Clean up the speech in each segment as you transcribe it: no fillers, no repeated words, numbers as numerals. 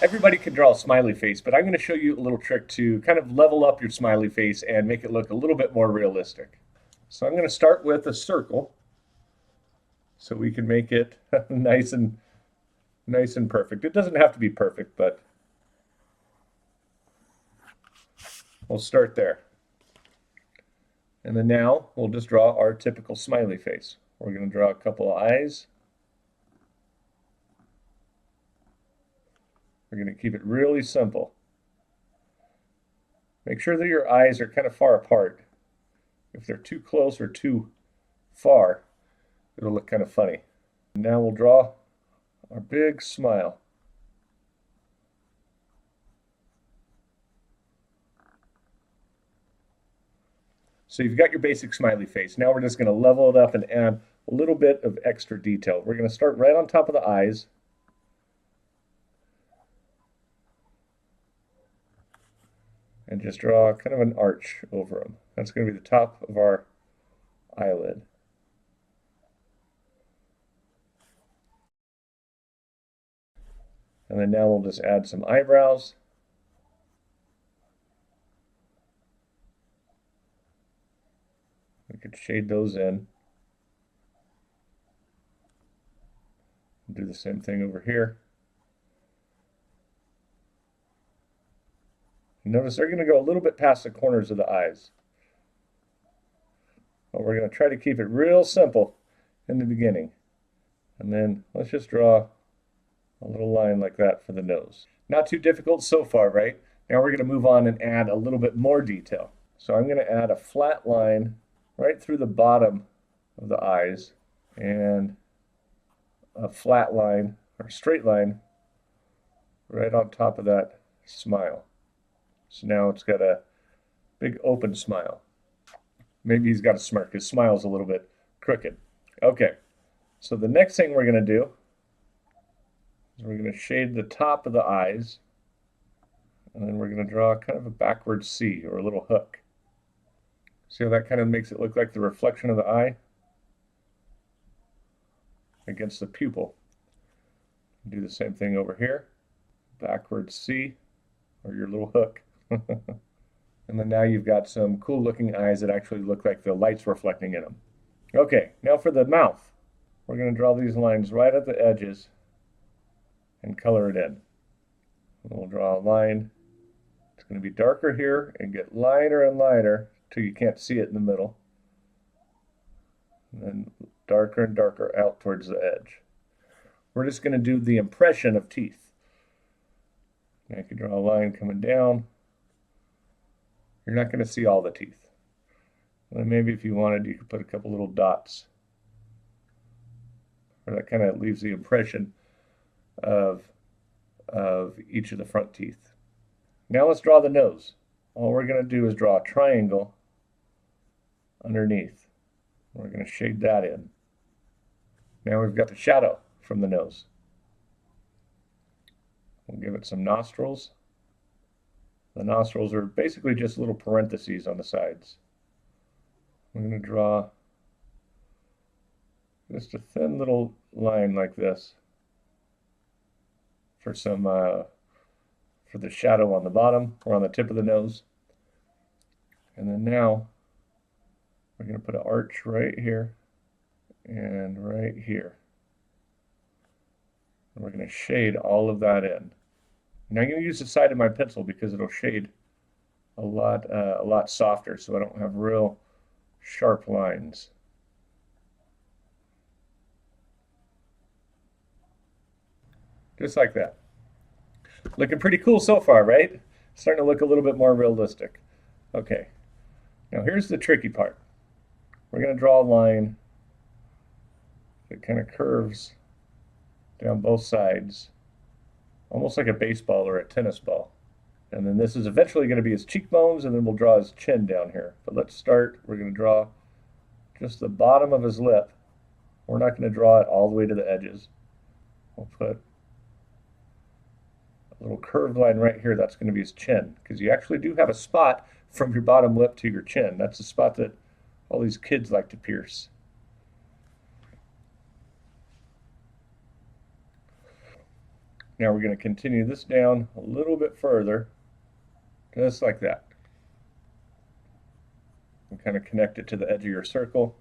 Everybody can draw a smiley face, but I'm going to show you a little trick to kind of level up your smiley face and make it look a little bit more realistic. So I'm going to start with a circle so we can make it nice and perfect. It doesn't have to be perfect, but we'll start there. And then now we'll just draw our typical smiley face. We're going to draw a couple of eyes. We're going to keep it really simple. Make sure that your eyes are kind of far apart. If they're too close or too far, it'll look kind of funny. Now we'll draw our big smile. So you've got your basic smiley face. Now we're just going to level it up and add a little bit of extra detail. We're going to start right on top of the eyes. And just draw kind of an arch over them. That's going to be the top of our eyelid. And then now we'll just add some eyebrows. We could shade those in. Do the same thing over here. Notice they're going to go a little bit past the corners of the eyes. But we're going to try to keep it real simple in the beginning. And then let's just draw a little line like that for the nose. Not too difficult so far, right? Now we're going to move on and add a little bit more detail. So I'm going to add a flat line right through the bottom of the eyes and a flat line or straight line right on top of that smile. So now it's got a big open smile. Maybe he's got a smirk. His smile's a little bit crooked. Okay, so the next thing we're going to do is we're going to shade the top of the eyes, and then we're going to draw kind of a backward C or a little hook. See how that kind of makes it look like the reflection of the eye against the pupil. Do the same thing over here. Backward C or your little hook. And then now you've got some cool looking eyes that actually look like the light's reflecting in them. Okay, now for the mouth. We're going to draw these lines right at the edges and color it in. And we'll draw a line. It's going to be darker here and get lighter and lighter till you can't see it in the middle. And then darker and darker out towards the edge. We're just going to do the impression of teeth. Now you can draw a line coming down. You're not going to see all the teeth. And maybe if you wanted, you could put a couple little dots. Or that kind of leaves the impression of each of the front teeth. Now let's draw the nose. All we're going to do is draw a triangle underneath. We're going to shade that in. Now we've got the shadow from the nose. We'll give it some nostrils. The nostrils are basically just little parentheses on the sides. I'm going to draw just a thin little line like this for some for the shadow on the bottom or on the tip of the nose. And then now we're going to put an arch right here and right here. And we're going to shade all of that in. Now I'm going to use the side of my pencil because it'll shade a lot softer, so I don't have real sharp lines. Just like that. Looking pretty cool so far, right? Starting to look a little bit more realistic. Okay, now here's the tricky part. We're going to draw a line that kind of curves down both sides, almost like a baseball or a tennis ball. And then this is eventually going to be his cheekbones, and then we'll draw his chin down here. But let's start. We're going to draw just the bottom of his lip. We're not going to draw it all the way to the edges. We'll put a little curved line right here. That's going to be his chin, because you actually do have a spot from your bottom lip to your chin. That's the spot that all these kids like to pierce. Now we're going to continue this down a little bit further, just like that. And kind of connect it to the edge of your circle.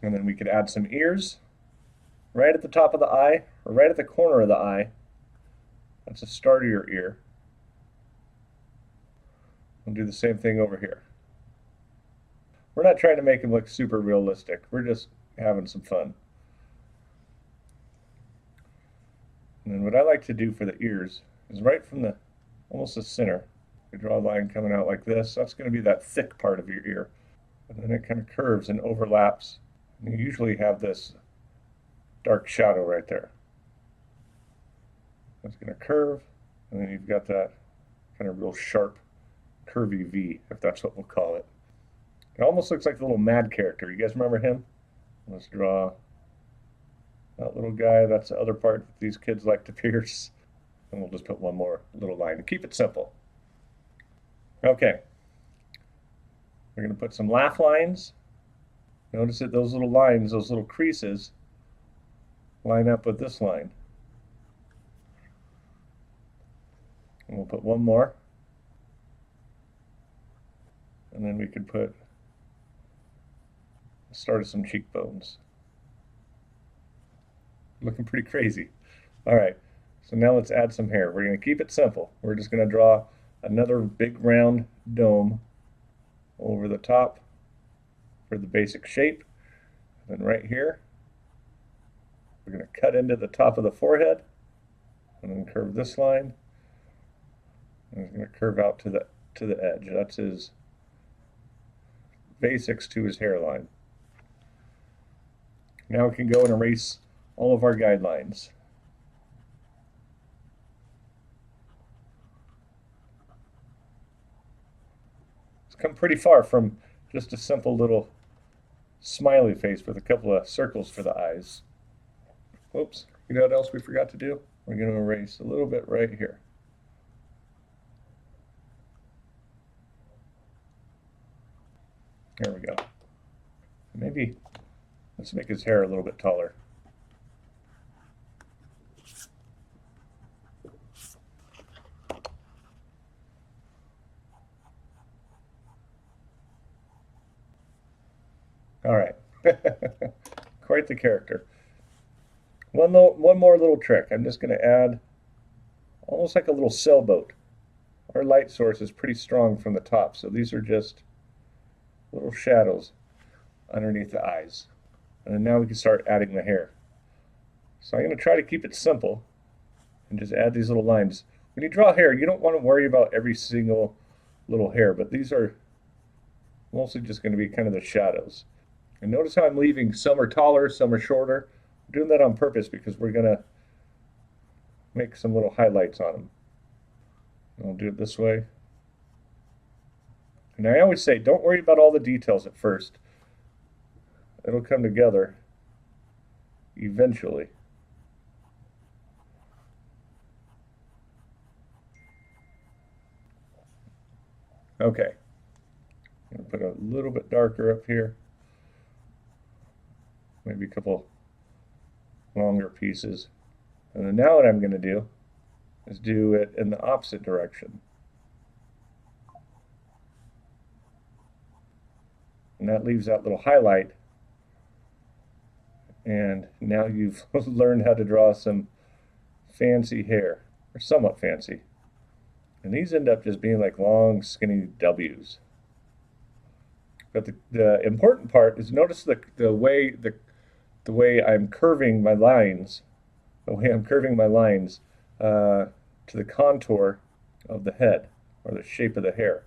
And then we could add some ears right at the top of the eye, or right at the corner of the eye. That's the start of your ear. We'll do the same thing over here. We're not trying to make them look super realistic. We're just having some fun. And then what I like to do for the ears is right from the almost the center. We draw a line coming out like this. That's going to be that thick part of your ear. And then it kind of curves and overlaps. And you usually have this dark shadow right there. It's going to curve, and then you've got that kind of real sharp, curvy V, if that's what we'll call it. It almost looks like the little Mad character. You guys remember him? Let's draw that little guy. That's the other part that these kids like to pierce. And we'll just put one more little line to keep it simple. Okay. We're going to put some laugh lines. Notice that those little lines, those little creases, line up with this line. And we'll put one more. And then we could put the start of some cheekbones. Looking pretty crazy. All right, so now let's add some hair. We're going to keep it simple. We're just going to draw another big round dome over the top for the basic shape. And then right here, we're going to cut into the top of the forehead and then curve this line. And it's going to curve out to the edge. That's his basics to his hairline. Now we can go and erase all of our guidelines. It's come pretty far from just a simple little smiley face with a couple of circles for the eyes. Whoops, you know what else we forgot to do? We're going to erase a little bit right here. There we go. Maybe let's make his hair a little bit taller. All right. Quite the character. One more little trick. I'm just going to add almost like a little sailboat. Our light source is pretty strong from the top, so these are just little shadows underneath the eyes. And then now we can start adding the hair. So I'm going to try to keep it simple and just add these little lines. When you draw hair, you don't want to worry about every single little hair, but these are mostly just going to be kind of the shadows. And notice how I'm leaving some are taller, some are shorter. I'm doing that on purpose because we're going to make some little highlights on them. And I'll do it this way. And I always say, don't worry about all the details at first. It'll come together eventually. Okay. I'm going to put a little bit darker up here. Maybe a couple longer pieces. And then now what I'm going to do is do it in the opposite direction. And that leaves that little highlight. And now you've learned how to draw some fancy hair, or somewhat fancy. And these end up just being like long, skinny W's. But the important part is notice the way I'm curving my lines, to the contour of the head, or the shape of the hair.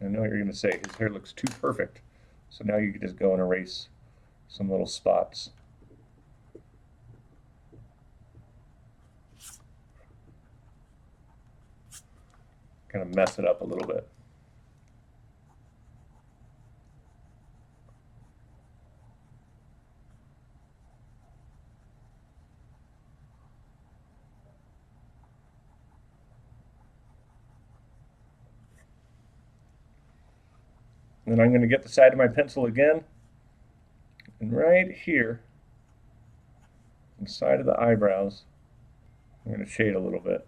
I know what you're going to say, his hair looks too perfect. So now you can just go and erase some little spots. Kind of mess it up a little bit. And then I'm going to get the side of my pencil again, and right here, inside of the eyebrows, I'm going to shade a little bit.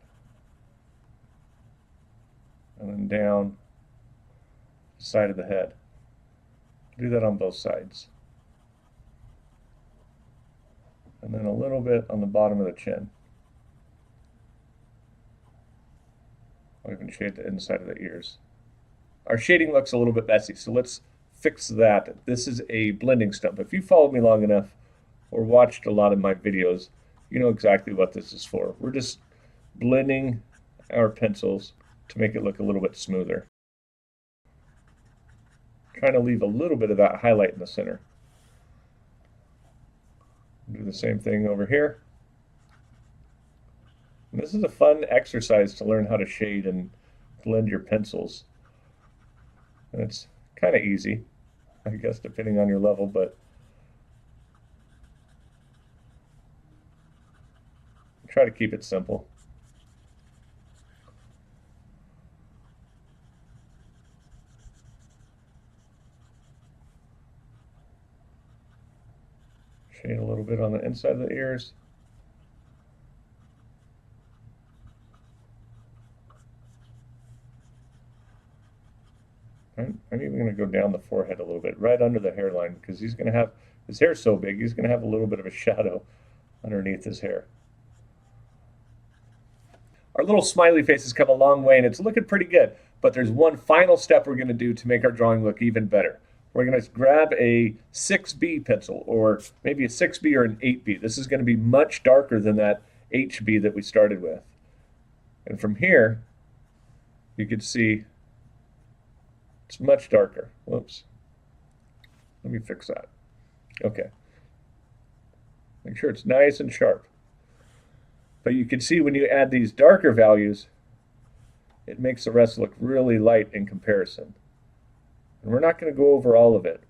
And then down the side of the head. Do that on both sides. And then a little bit on the bottom of the chin. I'll even shade the inside of the ears. Our shading looks a little bit messy, so let's fix that. This is a blending stump. If you followed me long enough or watched a lot of my videos, you know exactly what this is for. We're just blending our pencils to make it look a little bit smoother. Trying to leave a little bit of that highlight in the center. Do the same thing over here. And this is a fun exercise to learn how to shade and blend your pencils. And it's kind of easy, I guess, depending on your level, but try to keep it simple. Shade a little bit on the inside of the ears. I'm even going to go down the forehead a little bit, right under the hairline, because he's going to have, his hair's so big, he's going to have a little bit of a shadow underneath his hair. Our little smiley face has come a long way, and it's looking pretty good. But there's one final step we're going to do to make our drawing look even better. We're going to grab a 6B pencil, or maybe a 6B or an 8B. This is going to be much darker than that HB that we started with. And from here, you can see it's much darker. Whoops. Let me fix that. Okay. Make sure it's nice and sharp. But you can see when you add these darker values, it makes the rest look really light in comparison. And we're not going to go over all of it.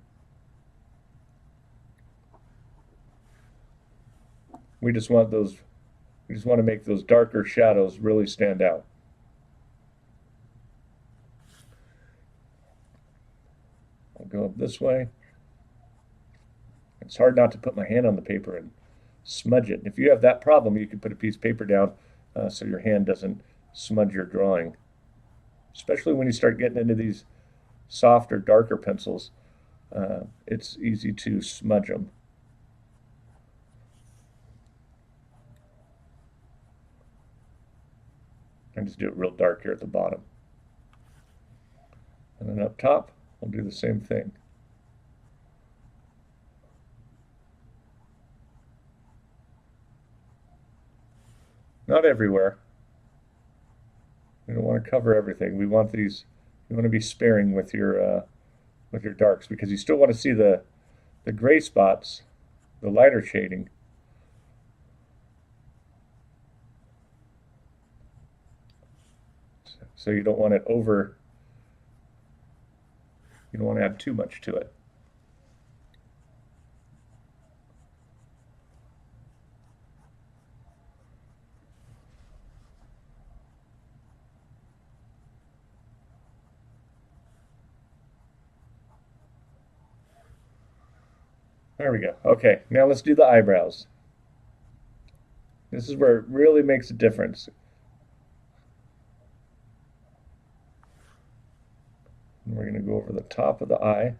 We just want to make those darker shadows really stand out. I'll go up this way. It's hard not to put my hand on the paper and smudge it. If you have that problem, you can put a piece of paper down so your hand doesn't smudge your drawing. Especially when you start getting into these softer, darker pencils, it's easy to smudge them. I just do it real dark here at the bottom. And then up top, I'll do the same thing. Not everywhere. We don't want to cover everything. We want these. You want to be sparing with your darks, because you still want to see the gray spots, the lighter shading. So you don't want it over. You don't want to add too much to it. There we go. Okay, now let's do the eyebrows. This is where it really makes a difference. And we're going to go over the top of the eye.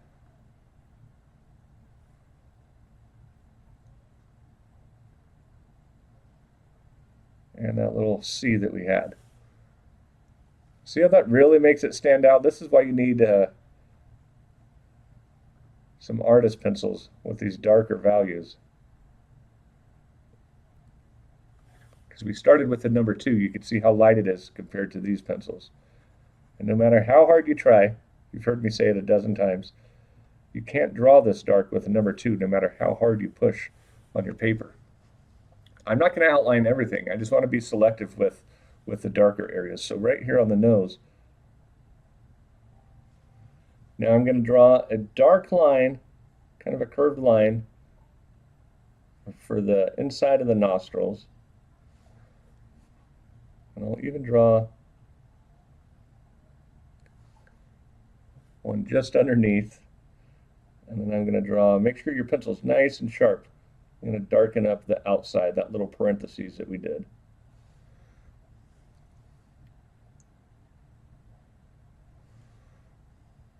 And that little C that we had. See how that really makes it stand out? This is why you need some artist pencils with these darker values. Because we started with the number 2, you can see how light it is compared to these pencils. And no matter how hard you try, you've heard me say it a dozen times, you can't draw this dark with a number 2 no matter how hard you push on your paper. I'm not going to outline everything. I just want to be selective with the darker areas. So right here on the nose, now I'm going to draw a dark line, kind of a curved line, for the inside of the nostrils. And I'll even draw one just underneath. And then I'm going to draw, make sure your pencil's nice and sharp. I'm going to darken up the outside, that little parentheses that we did.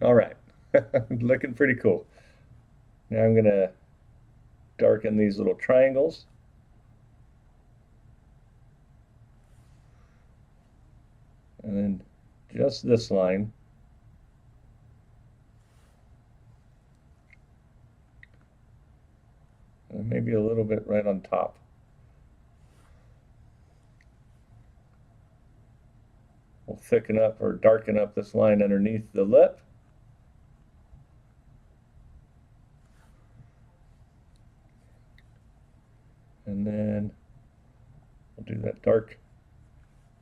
All right, looking pretty cool. Now I'm going to darken these little triangles. And then just this line. And maybe a little bit right on top. We'll thicken up or darken up this line underneath the lip. And then we'll do that dark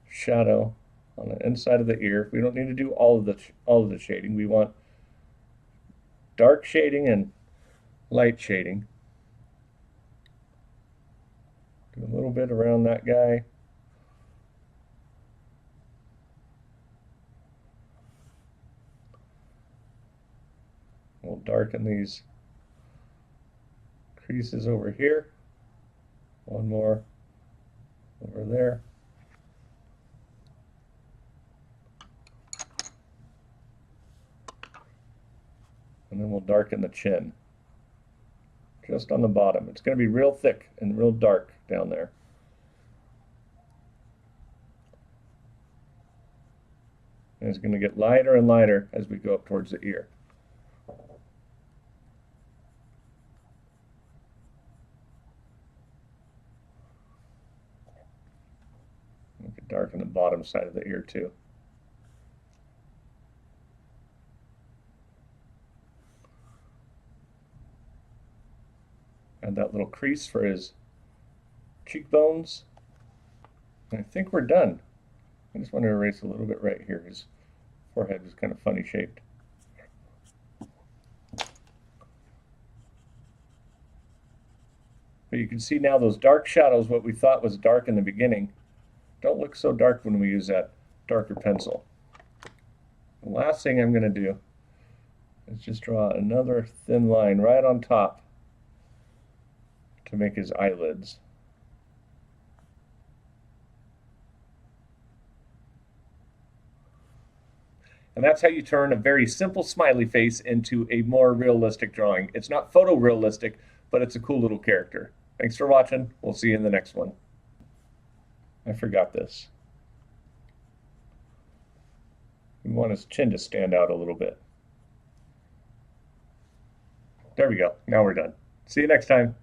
shadow on the inside of the ear. We don't need to do all of the shading. We want dark shading and light shading. Do a little bit around that guy. We'll darken these creases over here. One more over there. And then we'll darken the chin. Just on the bottom. It's going to be real thick and real dark down there. And it's going to get lighter and lighter as we go up towards the ear. We can darken the bottom side of the ear too. And that little crease for his cheekbones. And I think we're done. I just want to erase a little bit right here. His forehead is kind of funny shaped. But you can see now those dark shadows, what we thought was dark in the beginning, don't look so dark when we use that darker pencil. The last thing I'm going to do is just draw another thin line right on top to make his eyelids. And that's how you turn a very simple smiley face into a more realistic drawing. It's not photorealistic, but it's a cool little character. Thanks for watching. We'll see you in the next one. I forgot this. We want his chin to stand out a little bit. There we go. Now we're done. See you next time.